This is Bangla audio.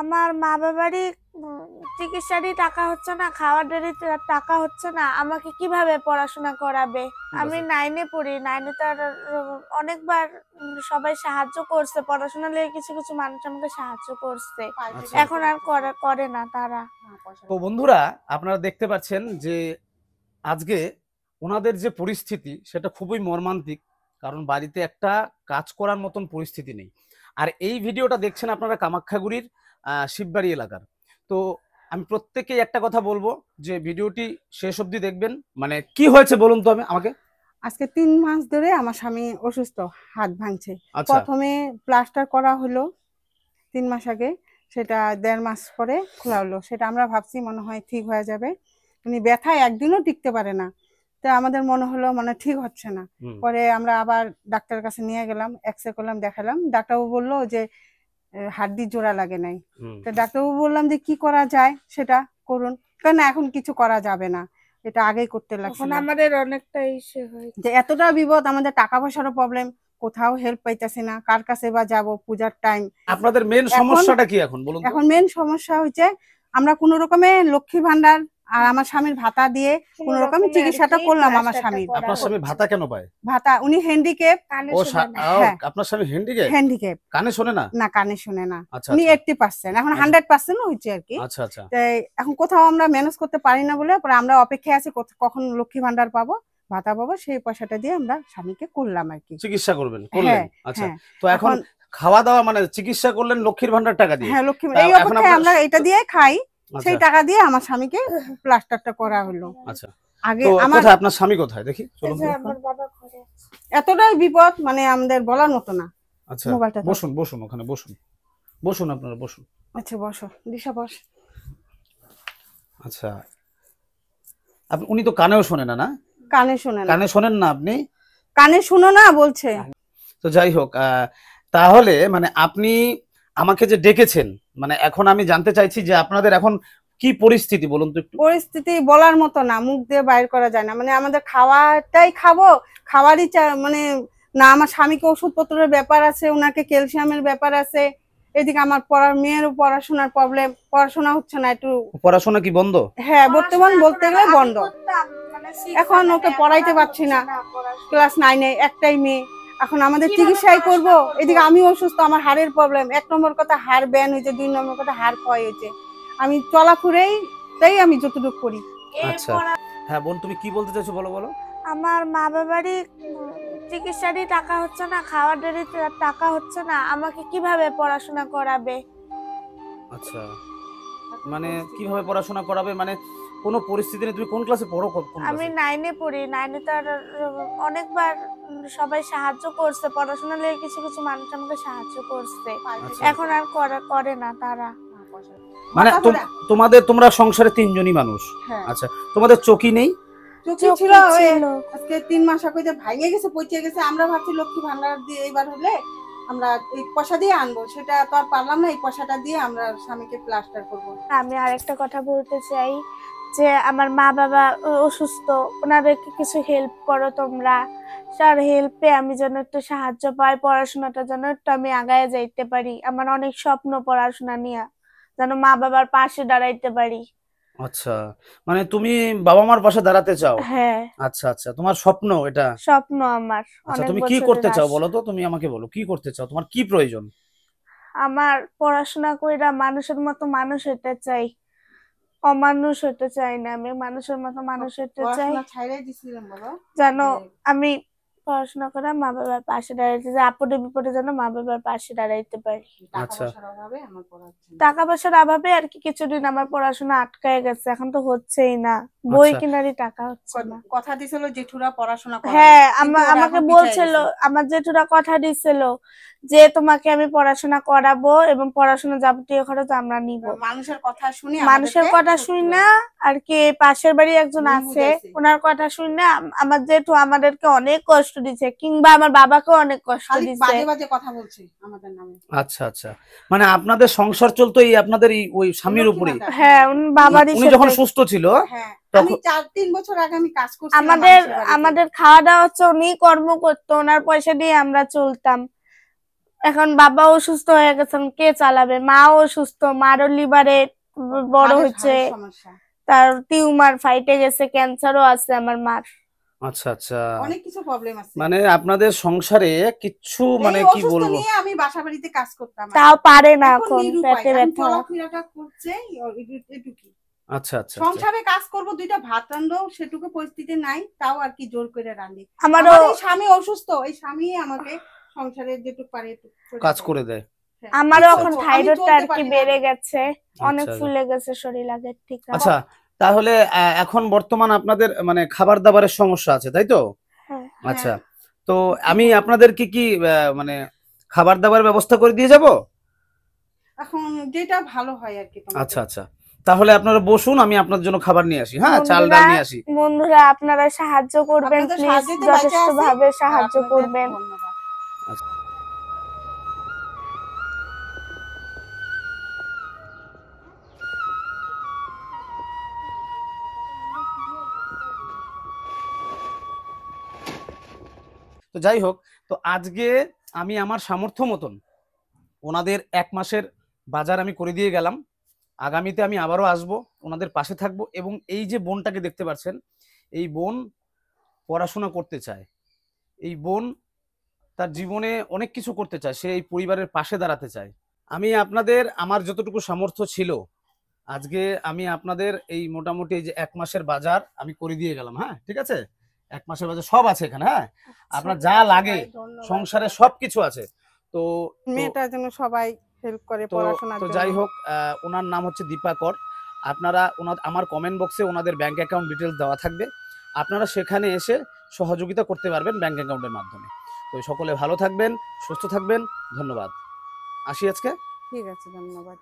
আমার মা বাবারই চিকিৎসারই টাকা হচ্ছে না, খাওয়ারেরই টাকা হচ্ছে না, আমাকে কিভাবে পড়াশোনা করাবে? আমি 9-এ পড়ি। 9-এ তো আর অনেকবার সবাই সাহায্য করছে, পড়াশোনা নিয়ে কিছু কিছু মানুষ আমাকে সাহায্য করছে। এখন আর করে না তারা। তো বন্ধুরা, আপনারা দেখতে পাচ্ছেন যে আজকে ওনাদের যে পরিস্থিতি সেটা খুবই মর্মান্তিক, কারণ বাড়িতে একটা কাজ করার মতন পরিস্থিতি নেই। আর এই ভিডিওটা দেখছেন আপনারা কামাখ্যাগুড়ির শিববাড়ি এলাকার। তো আমি প্রত্যেকেই একটা কথা বলবো যে ভিডিওটি শেষ অবধি দেখবেন। মানে কি হয়েছে বলুন তো আমাকে। আজকে 3 মাস ধরে আমার স্বামী অসুস্থ, হাত ভাঙছে। আচ্ছা। প্রথমে প্লাস্টার করা হলো 3 মাস আগে, সেটা 1.5 মাস পরে খোলা হলো। সেটা আমরা ভাবছি মনে হয় ঠিক হয়ে যাবে, উনি ব্যথায় একদিনও টিকতে পারে না। তো আমাদের মনে হলো মানে ঠিক হচ্ছে না। পরে আমরা আবার ডাক্তারের কাছে নিয়ে গেলাম, এক্সরে করলাম, দেখালাম। ডাক্তারবাবু বললো যে হাড্ডি জোড়া লাগে নাই। তো ডাক্তারবাবু বললাম যে কি করা যায় সেটা করুন, কেন এখন কিছু করা যাবে না, এটা আগেই করতে লাগছে। আমাদের অনেকটাই যে এতটা বিপদ, আমাদের টাকা পয়সারও প্রবলেম, কোথাও হেল্প পাইতেছি না, কার কাছে বা যাব পূজার টাইম। আপনাদের মেন সমস্যাটা কি এখন বলুন? এখন মেন সমস্যা হচ্ছে আমরা কোন রকমে লক্ষ্মী ভান্ডার আর আমার স্বামীর ভাতা দিয়ে কোন রকমের চিকিৎসাটা করলাম। আমার স্বামীর। আপনার স্বামী ভাতা কেন পায়? ভাতা, উনি হ্যান্ডিক্যাপ। ও আপনার স্বামী হ্যান্ডিক্যাপ, কানে শোনে না? না, কানে শুনে না। আচ্ছা, উনি 80%, এখন 100% হচ্ছে আর কি। আচ্ছা আচ্ছা। এখন কোথাও আমরা ম্যানেজ করতে পারি না বলে পরে আমরা অপেক্ষায় আছি কখন লক্ষ্মী ভান্ডার পাবো, ভাতা পাবো। সেই পয়সাটা দিয়ে আমরা স্বামীকে করলাম আর কি। চিকিৎসা করবেন, করলেন। আচ্ছা, তো এখন খাওয়া দাওয়া মানে চিকিৎসা করলেন লক্ষ্মীর ভান্ডার টাকা দিয়ে? হ্যাঁ, লক্ষ্মী, এই অবস্থায় আমরা এটা দিয়ে খাই। সেই টাকা দিয়ে আমার স্বামীকে প্লাস্টারটা করা হলো। আচ্ছা, আগে আপনার স্বামী কোথায় দেখি চলুন। আমার বাবা ঘরে আছে। এতটাই বিপদ মানে আমাদের বলার মতো না। আচ্ছা, বসুন বসুন, ওখানে বসুন, বসুন আপনারা বসুন। আচ্ছা বসো, দিশা বস। আচ্ছা, উনি তো কানেও শোনে না? না, কানে শোনে না। কানে শোনেন না আপনি? কানে শুনো না বলছে। তো যাই হোক, তাহলে মানে আপনি আমাকে যে ডেকেছেন, মানে এখন আমি জানতে চাইছি যে আপনাদের এখন কি পরিস্থিতি বলুন তো একটু। পরিস্থিতি বলার মতো না, মুখ দিয়ে বাইর করা যায় না। মানে আমাদের খাওয়াটাই খাবো, খাওয়ারই মানে না। আমার স্বামীকে ওষুধপত্রের ব্যাপার আছে, ওনাকে ক্যালসিয়ামের ব্যাপার আছে। এদিকে আমার মেয়েরও পড়াশোনার প্রবলেম, পড়াশোনা হচ্ছে না। একটু পড়াশোনা কি বন্ধ? হ্যাঁ, বর্তমান বলতে গেলে বন্ধ। এখন ওকে পড়াইতে পারছি না, ক্লাস 9-এ, একটাই মেয়ে। এখন আমাদের চিকিৎসাই করব, এদিকে আমি অসুস্থ, আমার হাড়ের প্রবলেম। 1 নম্বর কথা হাড় ব্যান হয়েছে, 2 নম্বর কথা হাড় ক্ষয় হয়েছে। আমি চলাফুরেই তাই আমি যতটুকু করি। আচ্ছা, হ্যাঁ বোন, তুমি কি বলতে চাইছো বলো বলো। আমার মা বাবারই চিকিৎসারই টাকা হচ্ছে না, খাওয়ারেরই টাকা হচ্ছে না, আমাকে কিভাবে পড়াশোনা করাবে? আচ্ছা, মানে কিভাবে পড়াশোনা করাবে মানে কোনো পরিস্থিতি নেই? তুমি কোন ক্লাসে পড়ো? আমি 9-এ পড়ি। 9-এ তো আর অনেকবার সবাই সাহায্য করছে, পড়াশোনা নিয়ে কিছু কিছু মানুষ আমাকে সাহায্য করছে। এখন আর করে না তারা। মানে তোমরা সংসারে 3 জনই মানুষ? আচ্ছা, তোমাদের চকি নেই? চকি ছিল, আজকে 3 মাস আগে ভাঙে গেছে, পচে গেছে। আমরা ভাবছি লক্ষ্মী ভান্ডার দিয়ে এইবার হলে আমরা এই পয়সা দিয়ে আনবো, সেটা তো আর পারলাম না। এই পয়সাটা দিয়ে আমরা স্বামীকে প্লাস্টার করব। আমি আরেকটা কথা বলতে চাই যে আমার মা বাবা অসুস্থ, ওনাদেরকে কিছু হেল্প করো তোমরা। স্যার, হেল্পে আমি যেন একটু সাহায্য পাই, পড়াশোনাটা যেন একটু আমি আগায় যাইতে পারি। আমার অনেক স্বপ্ন পড়াশোনা নিয়ে, যেন মা বাবার পাশে দাঁড়াইতে পারি। আচ্ছা, মানে তুমি বাবা মার পাশে দাঁড়াতে চাও? হ্যাঁ। আচ্ছা আচ্ছা, তোমার স্বপ্ন এটা? স্বপ্ন আমার। আচ্ছা, তুমি কি করতে চাও বলো তো? তুমি আমাকে বলো কি করতে চাও, তোমার কি প্রয়োজন? আমার পড়াশোনা কইরা মানুষের মতো মানুষ হতে চাই, অমানুষ হতে চাই না। আমি মানুষের মতো মানুষ হতে চাই, যেন আমি পড়াশোনা করে মা বাবার পাশে দাঁড়াইতে চাই, আপদে বিপদে যেন মা বাবার পাশে দাঁড়াইতে পারি। টাকা পয়সার অভাবে আর কি কিছুদিন আমার পড়াশোনা আটকায় গেছে, এখন তো হচ্ছেই না, বই কিনারই টাকা হচ্ছে না। কথা দিছিল জেঠুরা পড়াশোনা করাবে। হ্যাঁ, আমাকে বলছিল, আমার জেঠুরা কথা দিছিল যে তোমাকে আমি পড়াশোনা করাবো এবং পড়াশোনা যাবতীয় খরচ আমরা নিব। মানুষের কথা শুনি না আর কি। পাশের বাড়ি একজন আছে, ওনার কথা শুনি না। আমার জেঠু আমাদেরকে অনেক কষ্ট দিচ্ছে, কিংবা আমার বাবাকে অনেক কষ্ট দিচ্ছে, বাজে বাজে কথা বলছে আমাদের নামে। আচ্ছা আচ্ছা, মানে আপনাদের সংসার চলতো এই আপনাদের ওই স্বামীর উপরে? হ্যাঁ, উনি যখন সুস্থ ছিল। হ্যাঁ, আমি 4-3 বছর আগে আমি কাজ করছি। আমাদের খাওয়া দাওয়া হচ্ছে, উনি কর্ম করতো, ওনার পয়সা দিয়ে আমরা চলতাম। এখন বাবা অসুস্থ হয়ে গেছেন, কে চালাবে? মাও অসুস্থ, মারও লিভারে বড় হাড়ের হচ্ছে, সমস্যা, তার টিউমার ফাইটে গেছে, ক্যান্সারও আছে আমার মার। আচ্ছা আচ্ছা, অনেক কিছু প্রবলেম আছে। মানে আপনাদের সংসারে কিচ্ছু মানে এই কি অসুস্থ বলবো, নিয়ে আমি বাসা বাড়িতে কাজ করতাম, তাও পারে না এখন এখন, নিরুপায়, পেটে এখন ব্যথা। চলাফেরাটা করছে এটুকুই। আচ্ছা আচ্ছা আচ্ছা। সংসারে কাজ করব, দুইটা ভাত রান্ধবো সেটুকু পরিস্থিতি নাই, তাও আর কি জোর করে রান্ধি। আমারও আমার এই স্বামী অসুস্থ, এই স্বামী আমাকে সংসারের যেটুকু পারে এটুকু কাজ করে দেয়। হ্যাঁ। আমারও আচ্ছা, এখন আমি থাইরয়েডটা আর চলতে কি পারি না। বেড়ে গেছে, অনেক আচ্ছা। ফুলে গেছে শরীর আগের থেকে। আচ্ছা, তাহলে এখন বর্তমান আপনাদের মানে খাবার দাবারের সমস্যা আছে, তাই তো? হ্যাঁ। আচ্ছা, তো আমি আপনাদেরকে কি মানে খাবার দাবার ব্যবস্থা করে দিয়ে যাব? এখন যেটা ভালো হয় আর কি তোমাদের। আচ্ছা আচ্ছা, তাহলে আপনারা বসুন, আমি আপনার জন্য খাবার নিয়ে আসি। হ্যাঁ, চাল ডাল নিয়ে আসি। বন্ধুরা আপনারা সাহায্য করবেন, আপনাদের প্লিজ সাহায্যে তো বেঁচে যথেষ্ট আছি, ভাবে আর সাহায্য আপনাদের করবেন। ধন্যবাদ। তো যাই হোক, তো আজকে আমি আমার সামর্থ্য মতন ওনাদের 1 মাসের বাজার আমি করে দিয়ে গেলাম। আগামীতে আমি আবারও আসব, ওনাদের পাশে থাকবো। এবং এই যে বোনটাকে দেখতে পাচ্ছেন, এই বোন পড়াশোনা করতে চায়, এই বোন তার জীবনে অনেক কিছু করতে চায়, সে এই পরিবারের পাশে দাঁড়াতে চায়। আমি আপনাদের আমার যতটুকু সামর্থ্য ছিল, আজকে আমি আপনাদের এই মোটামুটি এই যে 1 মাসের বাজার আমি করে দিয়ে গেলাম। হ্যাঁ, ঠিক আছে, 1 মাসের বাজার সব আছে এখানে। হ্যাঁ, আপনার যা লাগে ধন্যবাদ। সংসারে সবকিছু আছে। তো মেয়েটার জন্য সবাই হেল্প করে তো পড়াশোনার তো জন্য। যাই হোক, ওনার নাম হচ্ছে দীপাকর। আপনারা আমার কমেন্ট বক্সে ওনাদের ব্যাংক অ্যাকাউন্ট ডিটেলস দেওয়া থাকবে, আপনারা সেখানে এসে সহযোগিতা করতে পারবেন ব্যাংক অ্যাকাউন্টের মাধ্যমে। তো সকলে ভালো থাকবেন, সুস্থ থাকবেন, ধন্যবাদ। আসি আজকে। ঠিক আছে, ধন্যবাদ।